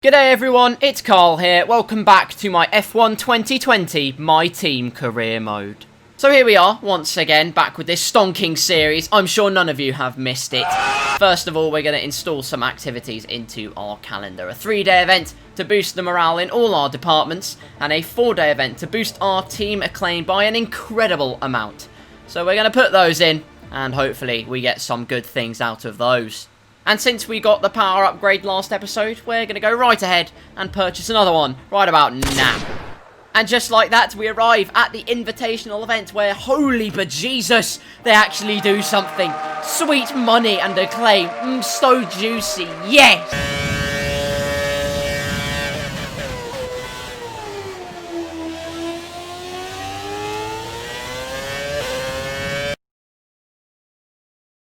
G'day everyone, it's Karl here. Welcome back to my F1 2020 My Team career mode. So here we are, once again, back with this stonking series. I'm sure none of you have missed it. First of all, we're going to install some activities into our calendar. A 3-day event to boost the morale in all our departments, and a 4-day event to boost our team acclaim by an incredible amount. So we're going to put those in, and hopefully we get some good things out of those. And since we got the power upgrade last episode, we're going to go right ahead and purchase another one right about now. And just like that, we arrive at the invitational event where, holy bejesus, they actually do something. Sweet money and acclaim. So juicy. Yes!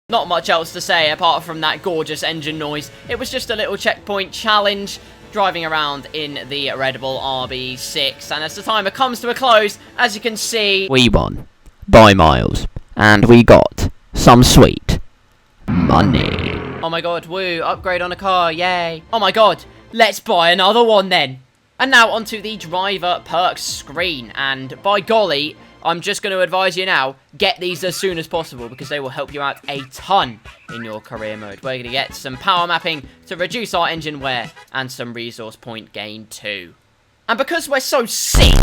Not much else to say apart from that gorgeous engine noise. It was just a little checkpoint challenge, driving around in the Red Bull RB6. And as the timer comes to a close, as you can see, we won by miles. And we got some sweet money. Oh my god, woo, upgrade on a car, yay. Oh my god, let's buy another one then. And now onto the driver perks screen. And by golly, I'm just going to advise you now, get these as soon as possible because they will help you out a ton in your career mode. We're going to get some power mapping to reduce our engine wear and some resource point gain too. And because we're so sick,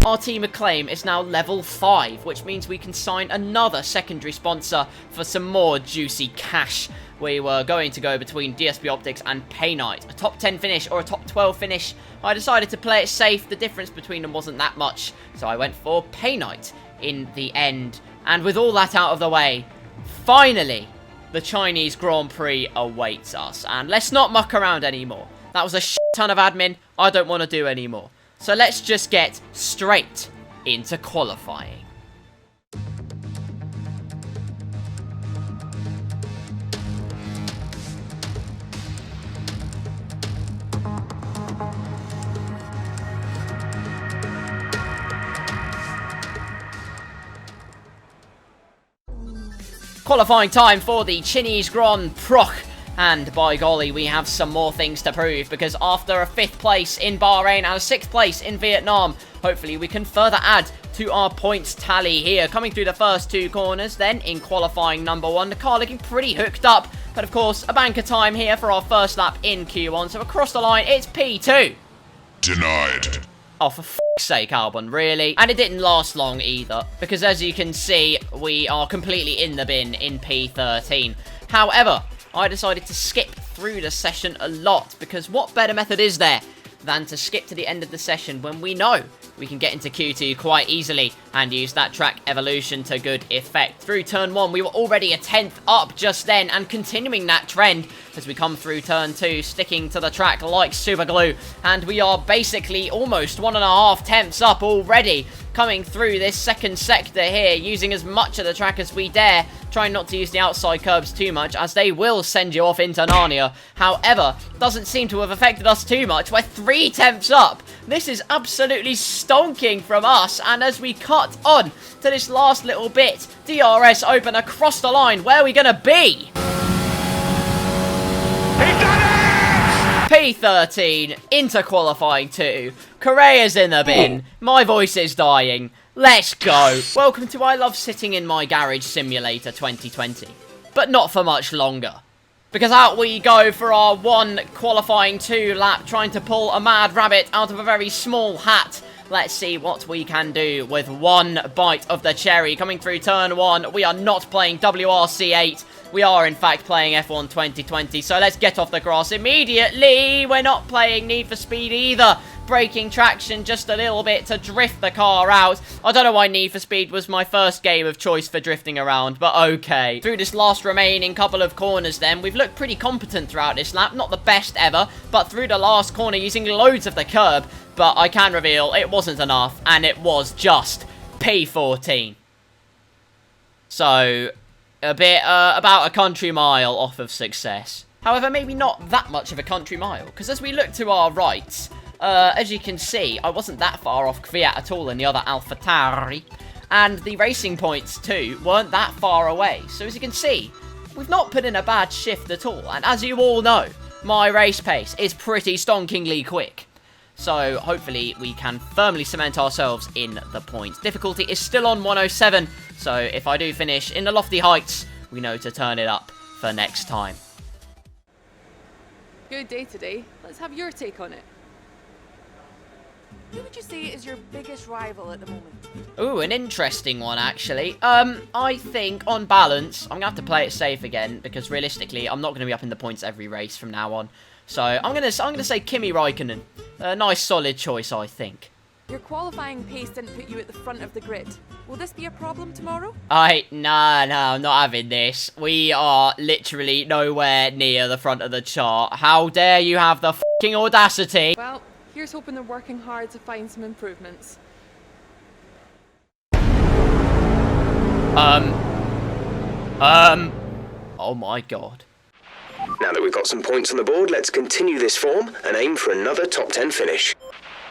our team acclaim is now level 5, which means we can sign another secondary sponsor for some more juicy cash. We were going to go between DSP Optics and Pay Night, a top 10 finish or a top 12 finish. I decided to play it safe. The difference between them wasn't that much, so I went for Pay Night in the end. And with all that out of the way, finally, the Chinese Grand Prix awaits us. And let's not muck around anymore. That was a shit ton of admin I don't want to do anymore. So let's just get straight into qualifying. Qualifying time for the Chinese Grand Prix. And by golly, we have some more things to prove, because after a 5th place in Bahrain and a 6th place in Vietnam, hopefully we can further add to our points tally here. Coming through the first 2 corners, then in qualifying number 1, the car looking pretty hooked up. But of course, a banker time here for our first lap in Q1. So across the line, it's P2. Denied. Oh, for f***'s sake, Albon, really? And it didn't last long either, because as you can see, we are completely in the bin in P13. However, I decided to skip through the session a lot, because what better method is there than to skip to the end of the session when we know we can get into Q2 quite easily and use that track evolution to good effect. Through turn 1, we were already a 10th up just then, and continuing that trend as we come through turn 2, sticking to the track like super glue, and we are basically almost 1.5 tenths up already, coming through this second sector here, using as much of the track as we dare, trying not to use the outside curbs too much, as they will send you off into Narnia. However, doesn't seem to have affected us too much. We're 3 tenths up. This is absolutely stonking from us, and as we cut on to this last little bit, DRS open across the line. Where are we going to be? P13 into qualifying 2. Korea's in the bin. My voice is dying. Let's go. Welcome to I Love Sitting in My Garage Simulator 2020. But not for much longer. Because out we go for our 1 qualifying 2 lap, trying to pull a mad rabbit out of a very small hat. Let's see what we can do with 1 bite of the cherry. Coming through turn 1, we are not playing WRC8. We are, in fact, playing F1 2020. So let's get off the grass immediately. We're not playing Need for Speed either. Braking traction just a little bit to drift the car out. I don't know why Need for Speed was my first game of choice for drifting around, but okay. Through this last remaining couple of corners then, we've looked pretty competent throughout this lap. Not the best ever, but through the last corner using loads of the curb. But I can reveal it wasn't enough, and it was just P14. So, a bit, about a country mile off of success. However, maybe not that much of a country mile, because as we look to our right, as you can see, I wasn't that far off Kvyat at all in the other AlphaTauri, and the racing points too weren't that far away. So as you can see, we've not put in a bad shift at all, and as you all know, my race pace is pretty stonkingly quick. So, hopefully, we can firmly cement ourselves in the points. Difficulty is still on 107, so if I do finish in the lofty heights, we know to turn it up for next time. Good day today. Let's have your take on it. Who would you say is your biggest rival at the moment? Ooh, an interesting one, actually. I think, on balance, I'm going to have to play it safe again, because realistically, I'm not going to be up in the points every race from now on. So, I'm gonna say Kimi Räikkönen. A nice, solid choice, I think. Your qualifying pace didn't put you at the front of the grid. Will this be a problem tomorrow? No, I'm not having this. We are literally nowhere near the front of the chart. How dare you have the fucking audacity? Well, here's hoping they're working hard to find some improvements. Oh my god. Now that we've got some points on the board, let's continue this form and aim for another top 10 finish.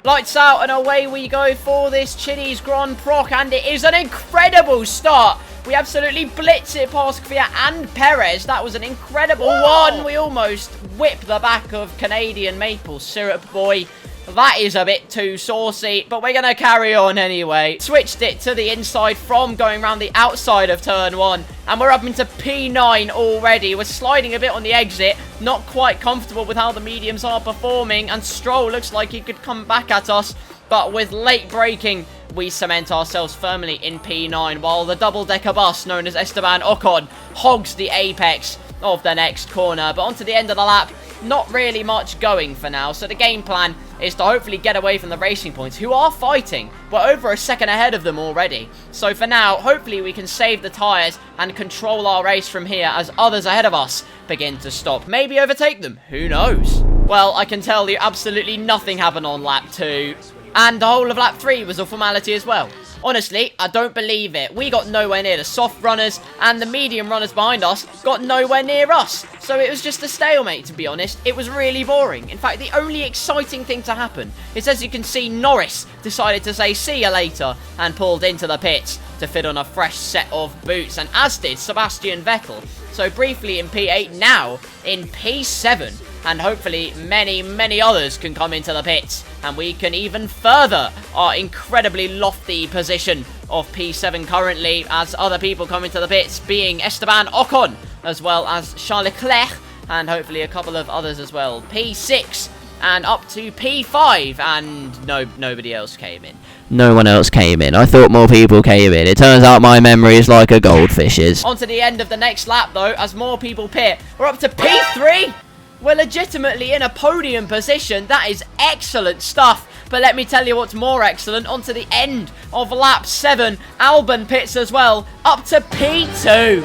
Lights out and away we go for this Chili's Grand Prix, and it is an incredible start. We absolutely blitz it past Kvyat and Perez. That was an incredible one. We almost whip the back of Canadian maple syrup boy. That is a bit too saucy, but we're going to carry on anyway. Switched it to the inside from going around the outside of turn 1, and we're up into P9 already. We're sliding a bit on the exit, not quite comfortable with how the mediums are performing, and Stroll looks like he could come back at us, but with late braking, we cement ourselves firmly in P9, while the double-decker bus known as Esteban Ocon hogs the apex of the next corner. But onto the end of the lap, not really much going for now, so the game plan is to hopefully get away from the Racing Points, who are fighting. We're over a second ahead of them already. So for now, hopefully we can save the tyres and control our race from here as others ahead of us begin to stop. Maybe overtake them, who knows? Well, I can tell you absolutely nothing happened on lap 2. And the whole of lap 3 was a formality as well. Honestly, I don't believe it. We got nowhere near the soft runners, and the medium runners behind us got nowhere near us. So it was just a stalemate, to be honest. It was really boring. In fact, the only exciting thing to happen is, as you can see, Norris decided to say see you later and pulled into the pits to fit on a fresh set of boots, and as did Sebastian Vettel. So briefly in P8, now in P7. And hopefully many others can come into the pits, and we can even further our incredibly lofty position of P7 currently, as other people come into the pits, being Esteban Ocon, as well as Charles Leclerc, and hopefully a couple of others as well. P6 and up to P5, and nobody else came in. No one else came in. I thought more people came in. It turns out my memory is like a goldfish's. On to the end of the next lap though, as more people pit. We're up to P3! We're legitimately in a podium position. That is excellent stuff. But let me tell you what's more excellent. On to the end of lap 7. Albon pits as well. Up to P2.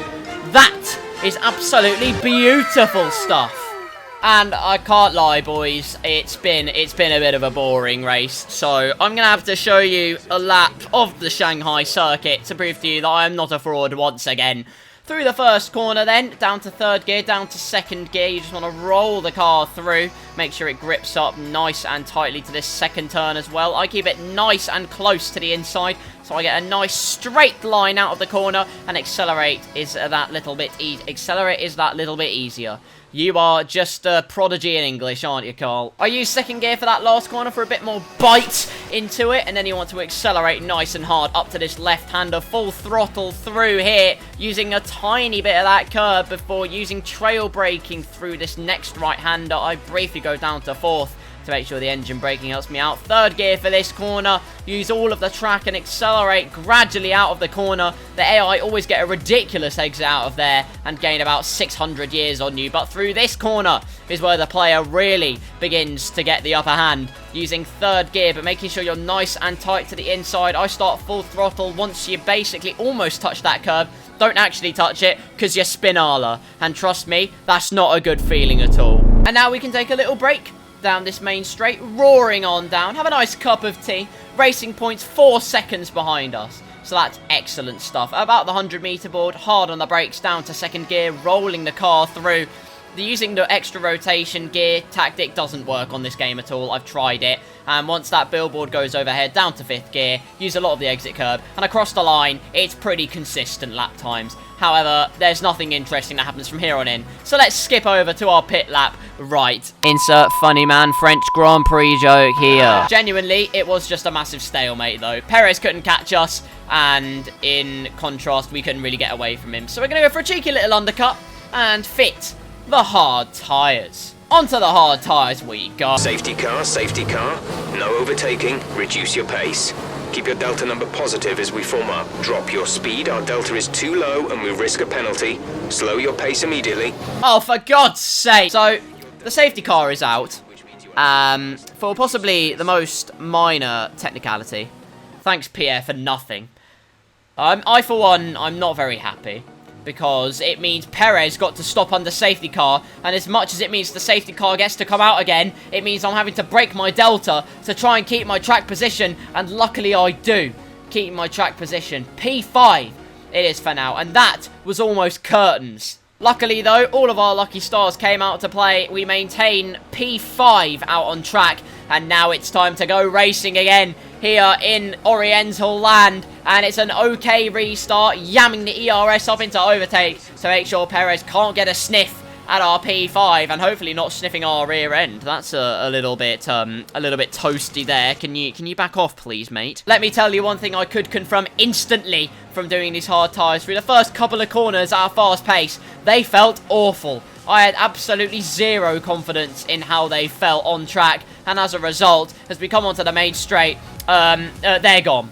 That is absolutely beautiful stuff. And I can't lie, boys. It's been a bit of a boring race. So I'm going to have to show you a lap of the Shanghai Circuit to prove to you that I am not a fraud once again. Through the first corner then, down to third gear, down to second gear. You just want to roll the car through. Make sure it grips up nice and tightly to this second turn as well. I keep it nice and close to the inside, so I get a nice straight line out of the corner. And accelerate is that little bit easier. You are just a prodigy in English, aren't you, Carl? I use second gear for that last corner for a bit more bite into it, and then you want to accelerate nice and hard up to this left-hander, full throttle through here, using a tiny bit of that curb before using trail braking through this next right-hander. I briefly go down to fourth to make sure the engine braking helps me out. Third gear for this corner. Use all of the track and accelerate gradually out of the corner. The AI always get a ridiculous exit out of there and gain about 600 years on you. But through this corner is where the player really begins to get the upper hand. Using third gear, but making sure you're nice and tight to the inside. I start full throttle once you basically almost touch that curb. Don't actually touch it because you're spinala. And trust me, that's not a good feeling at all. And now we can take a little break down this main straight, roaring on down. Have a nice cup of tea. Racing Point's 4 seconds behind us. So that's excellent stuff. About the 100-meter board, hard on the brakes, down to second gear, rolling the car through. using the extra rotation gear tactic doesn't work on this game at all. I've tried it. And once that billboard goes overhead, down to 5th gear, use a lot of the exit curb, and across the line, it's pretty consistent lap times. However, there's nothing interesting that happens from here on in. So let's skip over to our pit lap right. Insert funny man French Grand Prix joke here. Genuinely, it was just a massive stalemate though. Perez couldn't catch us, and in contrast, we couldn't really get away from him. So we're going to go for a cheeky little undercut and fit the hard tyres. Onto the hard tyres we go. Safety car, no overtaking, reduce your pace. Keep your delta number positive as we form up. Drop your speed, our delta is too low and we risk a penalty. Slow your pace immediately. Oh, for God's sake. So, the safety car is out. For possibly the most minor technicality. Thanks, Pierre, for nothing. I, for one, I'm not very happy. Because it means Perez got to stop under safety car, and as much as it means the safety car gets to come out again, it means I'm having to break my delta to try and keep my track position, and luckily I do keep my track position. P5 it is for now, and that was almost curtains. Luckily though, all of our lucky stars came out to play. We maintain P5 out on track, and now it's time to go racing again here in Oriental land. And it's an okay restart, yamming the ERS up into overtake to make sure Perez can't get a sniff at our P5, and hopefully not sniffing our rear end. That's a little bit toasty there. Can you back off, please, mate? Let me tell you one thing I could confirm instantly from doing these hard tyres through the first couple of corners at a fast pace. They felt awful. I had absolutely zero confidence in how they felt on track, and as a result, as we come onto the main straight, they're gone.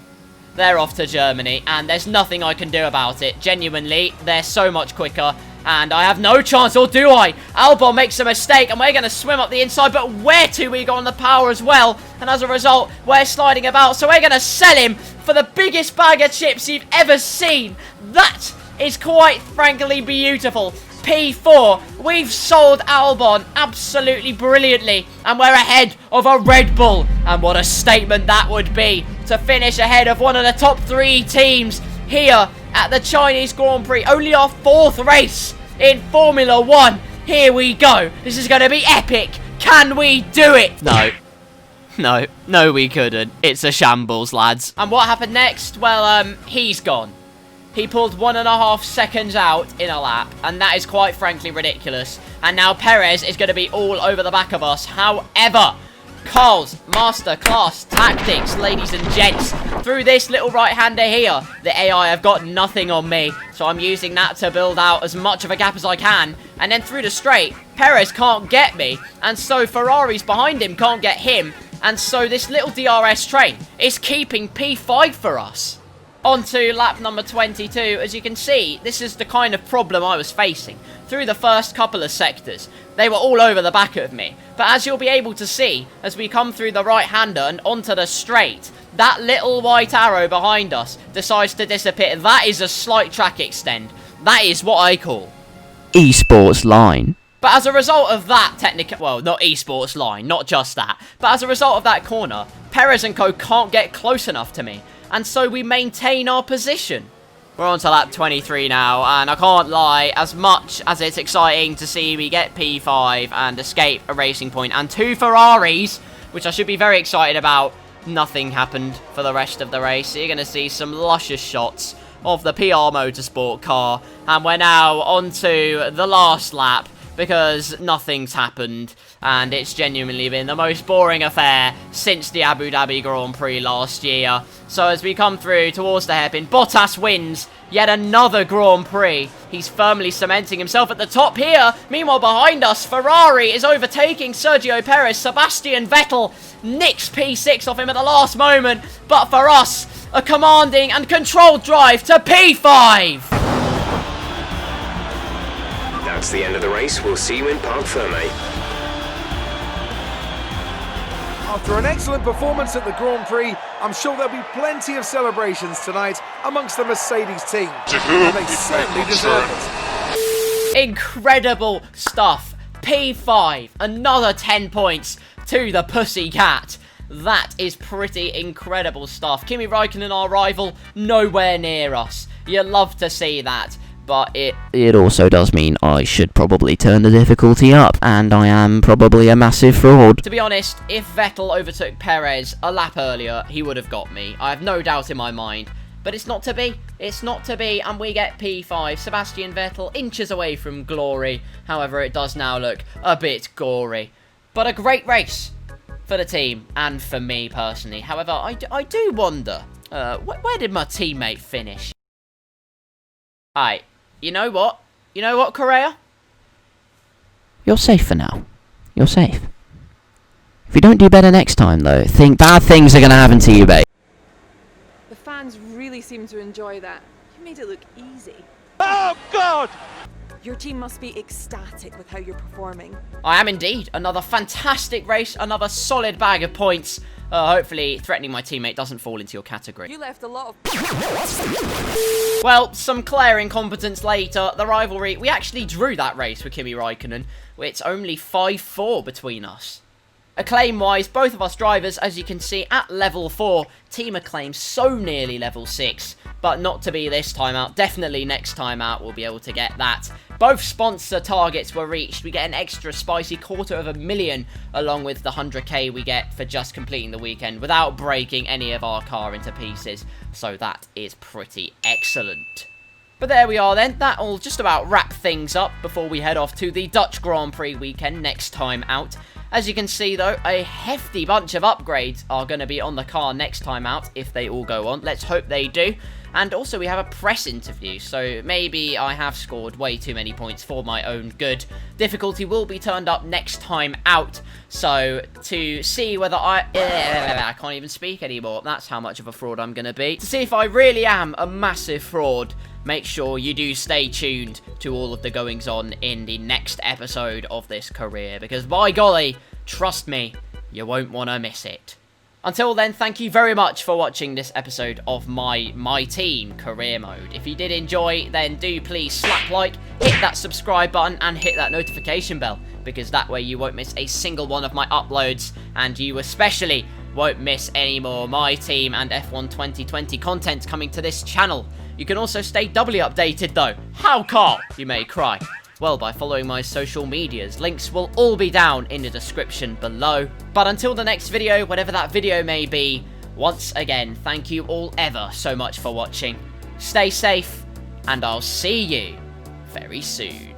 They're off to Germany, and there's nothing I can do about it. Genuinely, they're so much quicker, and I have no chance, or do I? Albon makes a mistake, and we're going to swim up the inside, but where to? We got on the power as well, and as a result, we're sliding about, so we're going to sell him for the biggest bag of chips you've ever seen. That is quite frankly beautiful. P4, we've sold Albon absolutely brilliantly, and we're ahead of a Red Bull, and what a statement that would be to finish ahead of one of the top 3 teams here at the Chinese Grand Prix. Only our 4th race in Formula 1. Here we go. This is going to be epic. Can we do it? No, we couldn't. It's a shambles, lads. And what happened next? Well, he's gone. He pulled 1.5 seconds out in a lap, and that is quite frankly ridiculous. And now Perez is going to be all over the back of us. However, Karl's masterclass tactics, ladies and gents, through this little right-hander here. The AI have got nothing on me, so I'm using that to build out as much of a gap as I can. And then through the straight, Perez can't get me, and so Ferraris behind him can't get him. And so this little DRS train is keeping P5 for us. On to lap number 22. As you can see, this is the kind of problem I was facing through the first couple of sectors. They were all over the back of me. But as you'll be able to see, as we come through the right-hander and onto the straight, that little white arrow behind us decides to disappear. That is a slight track extend. That is what I call esports line. But as a result of that well, not esports line, not just that. But as a result of that corner, Perez and co can't get close enough to me. And so we maintain our position. We're on to lap 23 now, and I can't lie, as much as it's exciting to see me get P5 and escape a racing point and 2 Ferraris, which I should be very excited about, nothing happened for the rest of the race. You're going to see some luscious shots of the PR Motorsport car, and we're now on to the last lap, because nothing's happened, and it's genuinely been the most boring affair since the Abu Dhabi Grand Prix last year. So as we come through towards the hairpin, Bottas wins yet another Grand Prix. He's firmly cementing himself at the top here. Meanwhile, behind us, Ferrari is overtaking Sergio Perez. Sebastian Vettel nicks P6 off him at the last moment, but for us, a commanding and controlled drive to P5. That's the end of the race. We'll see you in Parc Ferme. After an excellent performance at the Grand Prix, I'm sure there'll be plenty of celebrations tonight amongst the Mercedes team. And they certainly deserve it. Incredible stuff. P5, another 10 points to the Pussycat. That is pretty incredible stuff. Kimi Räikkönen, our rival, nowhere near us. You love to see that. but it also does mean I should probably turn the difficulty up, and I am probably a massive fraud. To be honest, if Vettel overtook Perez a lap earlier, he would have got me. I have no doubt in my mind. But it's not to be. It's not to be, and we get P5. Sebastian Vettel inches away from glory. However, it does now look a bit gory. But a great race for the team and for me personally. However, I do wonder, where did my teammate finish? Alright, you know what? You know what, Correa? You're safe for now. You're safe. If you don't do better next time, though, think bad things are going to happen to you, babe. The fans really seem to enjoy that. You made it look easy. Oh, God! Your team must be ecstatic with how you're performing. I am indeed. Another fantastic race, another solid bag of points. Hopefully, threatening my teammate doesn't fall into your category. You left a lot of... Well, some clear incompetence later. The rivalry, we actually drew that race with Kimi Raikkonen. It's only 5-4 between us. Acclaim-wise, both of us drivers, as you can see, at level 4. Team Acclaim so nearly level 6, but not to be this time out. Definitely next time out we'll be able to get that. Both sponsor targets were reached. We get an extra spicy $250,000 along with the 100k we get for just completing the weekend without breaking any of our car into pieces. So that is pretty excellent. But there we are then. That'll just about wrap things up before we head off to the Dutch Grand Prix weekend next time out. As you can see, though, a hefty bunch of upgrades are going to be on the car next time out, if they all go on. Let's hope they do. And also, we have a press interview, so maybe I have scored way too many points for my own good. Difficulty will be turned up next time out, so to see whether I can't even speak anymore. That's how much of a fraud I'm going to be. To see if I really am a massive fraud, make sure you do stay tuned to all of the goings-on in the next episode of this career, because by golly, trust me, you won't want to miss it. Until then, thank you very much for watching this episode of my team career mode. If you did enjoy, then do please slap like, hit that subscribe button, and hit that notification bell, because that way you won't miss a single one of my uploads, and you especially won't miss any more my team and F1 2020 content coming to this channel. You can also stay doubly updated though. How, Carl? You may cry. Well, by following my social medias. Links will all be down in the description below. But until the next video, whatever that video may be, once again, thank you all ever so much for watching. Stay safe, and I'll see you very soon.